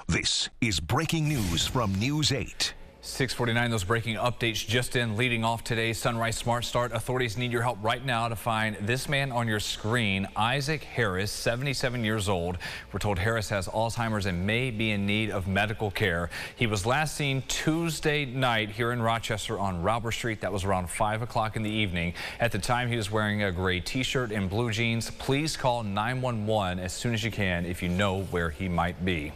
This is breaking news from News 8. 6:49, those breaking updates just in, leading off today's Sunrise Smart Start. Authorities need your help right now to find this man on your screen, Isaac Harris, 77 years old. We're told Harris has Alzheimer's and may be in need of medical care. He was last seen Tuesday night here in Rochester on Robert Street. That was around 5 o'clock in the evening. At the time, he was wearing a gray t-shirt and blue jeans. Please call 911 as soon as you can if you know where he might be.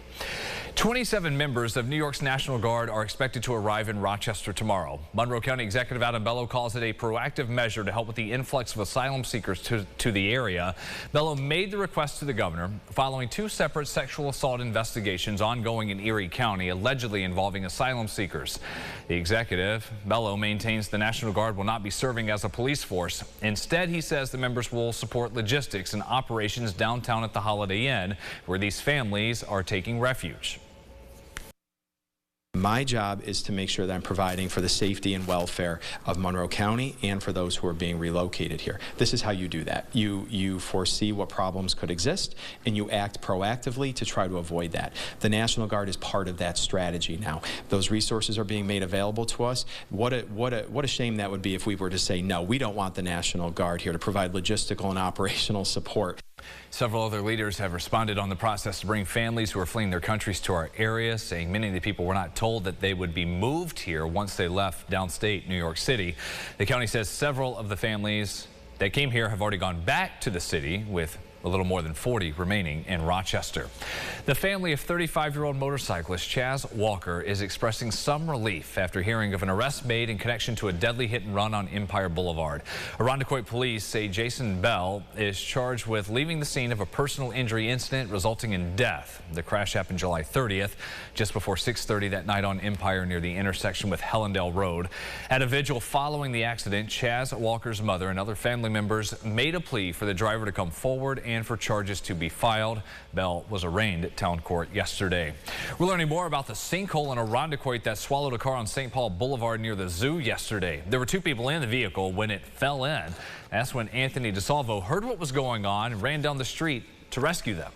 27 members of New York's National Guard are expected to arrive in Rochester tomorrow. Monroe County Executive Adam Bello calls it a proactive measure to help with the influx of asylum seekers to the area. Bello made the request to the governor following two separate sexual assault investigations ongoing in Erie County, allegedly involving asylum seekers. The executive, Bello, maintains the National Guard will not be serving as a police force. Instead, he says the members will support logistics and operations downtown at the Holiday Inn, where these families are taking refuge. My job is to make sure that I'm providing for the safety and welfare of Monroe County and for those who are being relocated here. This is how you do that. You foresee what problems could exist and you act proactively to try to avoid that. The National Guard is part of that strategy now. Those resources are being made available to us. What a shame that would be if we were to say, no, we don't want the National Guard here to provide logistical and operational support. Several other leaders have responded on the process to bring families who are fleeing their countries to our area, saying many of the people were not told that they would be moved here once they left downstate New York City. The county says several of the families that came here have already gone back to the city, with a little more than 40 remaining in Rochester. The family of 35-year-old motorcyclist Chaz Walker is expressing some relief after hearing of an arrest made in connection to a deadly hit and run on Empire Boulevard. Irondequoit police say Jason Bell is charged with leaving the scene of a personal injury incident resulting in death. The crash happened July 30th, just before 6:30 that night on Empire near the intersection with Hellendale Road. At a vigil following the accident, Chaz Walker's mother and other family members made a plea for the driver to come forward and for charges to be filed. Bell was arraigned at town court yesterday. We're learning more about the sinkhole in Irondequoit that swallowed a car on St. Paul Boulevard near the zoo yesterday. There were two people in the vehicle when it fell in. That's when Anthony DeSalvo heard what was going on and ran down the street to rescue them.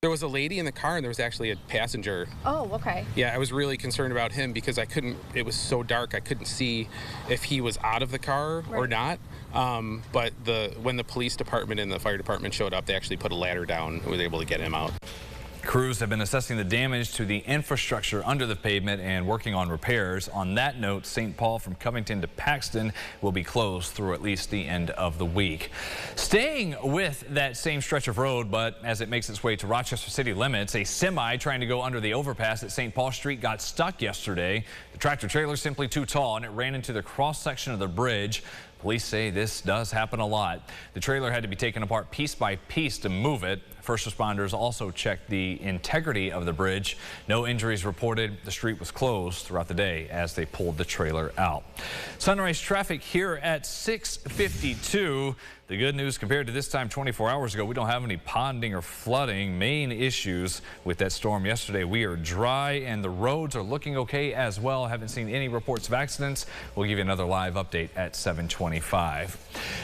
There was a lady in the car and there was actually a passenger. Oh, okay. Yeah, I was really concerned about him because it was so dark, I couldn't see if he was out of the car or not. But when the police department and the fire department showed up, they actually put a ladder down and was able to get him out. Crews have been assessing the damage to the infrastructure under the pavement and working on repairs. On that note, St. Paul from Covington to Paxton will be closed through at least the end of the week. Staying with that same stretch of road, but as it makes its way to Rochester city limits, a semi trying to go under the overpass at St. Paul Street got stuck yesterday. The tractor trailer is simply too tall and it ran into the cross section of the bridge. Police say this does happen a lot. The trailer had to be taken apart piece by piece to move it. First responders also checked the integrity of the bridge. No injuries reported. The street was closed throughout the day as they pulled the trailer out. Sunrise traffic here at 6:52. The good news, compared to this time 24 hours ago, we don't have any ponding or flooding. Main issues with that storm yesterday. We are dry and the roads are looking okay as well. Haven't seen any reports of accidents. We'll give you another live update at 7:25.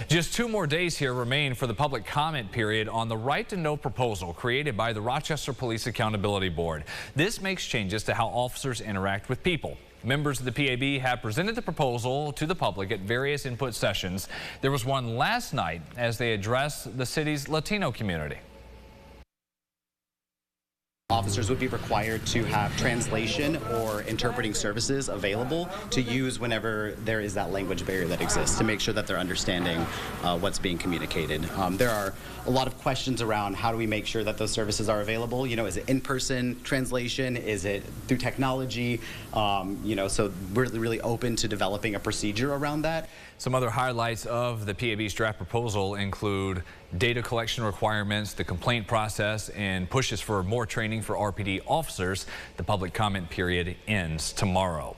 Just 2 more days here remain for the public comment period on the right to know proposal created by the Rochester Police Accountability Board. This makes changes to how officers interact with people. Members of the PAB have presented the proposal to the public at various input sessions. There was one last night as they addressed the city's Latino community. Officers would be required to have translation or interpreting services available to use whenever there is that language barrier that exists, to make sure that they're understanding what's being communicated. There are a lot of questions around how do we make sure that those services are available. You know, is it in-person translation? Is it through technology? You know, so we're really open to developing a procedure around that. Some other highlights of the PAB's draft proposal include data collection requirements, the complaint process, and pushes for more training for RPD officers. The public comment period ends tomorrow.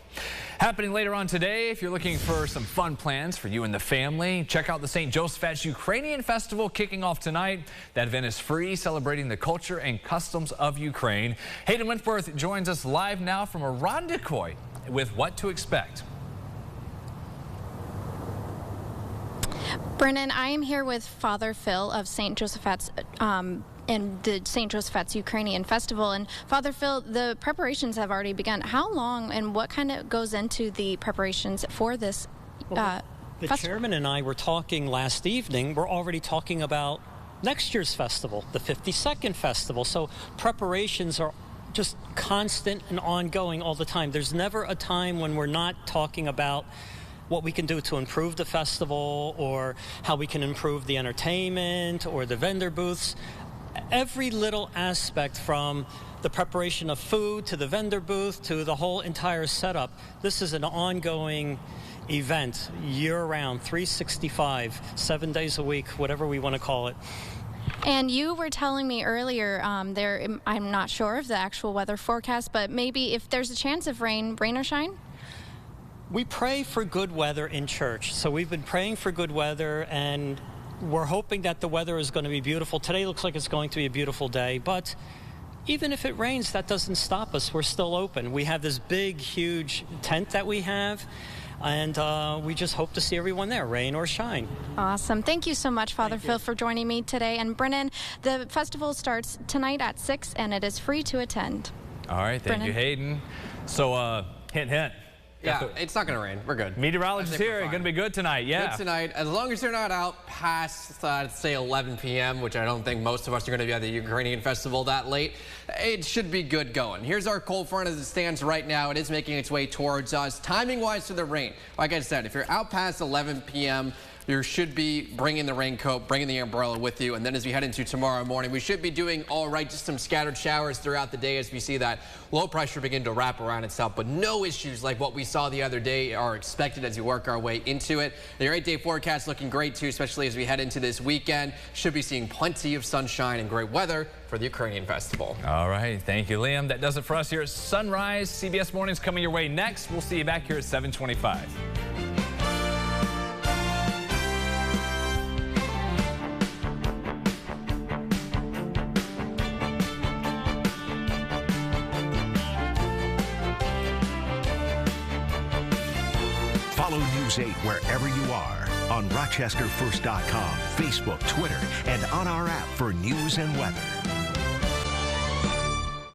Happening later on today, if you're looking for some fun plans for you and the family, check out the St. Joseph's Ukrainian Festival kicking off tonight. That event is free, celebrating the culture and customs of Ukraine. Hayden Wentworth joins us live now from Irondequoit with what to expect. Brennan, I am here with Father Phil of St. Joseph's and the St. Joseph's Ukrainian Festival. And Father Phil, the preparations have already begun. How long and what kind of goes into the preparations for this the festival? chairman and I were talking last evening. We're already talking about next year's festival, the 52nd festival. So preparations are just constant and ongoing all the time. There's never a time when we're not talking about what we can do to improve the festival, or how we can improve the entertainment or the vendor booths. Every little aspect, from the preparation of food to the vendor booth to the whole entire setup, this is an ongoing event year-round, 365, 7 days a week, whatever we want to call it. And you were telling me earlier, I'm not sure of the actual weather forecast, but maybe if there's a chance of rain or shine? We pray for good weather in church. So we've been praying for good weather, and we're hoping that the weather is going to be beautiful. Today looks like it's going to be a beautiful day, but even if it rains, that doesn't stop us. We're still open. We have this big, huge tent that we have, and we just hope to see everyone there, rain or shine. Awesome. Thank you so much, Father Phil, for joining me today. And Brennan, the festival starts tonight at 6, and it is free to attend. All right, thank you, Hayden. So, hint. Yeah, it's not going to rain. We're good. Meteorologist here. It's going to be good tonight. Yeah. Good tonight. As long as you're not out past, say, 11 p.m., which I don't think most of us are going to be at the Ukrainian festival that late, it should be good going. Here's our cold front as it stands right now. It is making its way towards us. Timing-wise to the rain, like I said, if you're out past 11 p.m., you should be bringing the raincoat, bringing the umbrella with you. And then as we head into tomorrow morning, we should be doing all right. Just some scattered showers throughout the day as we see that low pressure begin to wrap around itself. But no issues like what we saw the other day are expected as we work our way into it. The 8-day forecast looking great, too, especially as we head into this weekend. Should be seeing plenty of sunshine and great weather for the Ukrainian festival. All right. Thank you, Liam. That does it for us here at Sunrise. CBS Mornings coming your way next. We'll see you back here at 7:25. Follow News 8 wherever you are on RochesterFirst.com, Facebook, Twitter, and on our app for news and weather.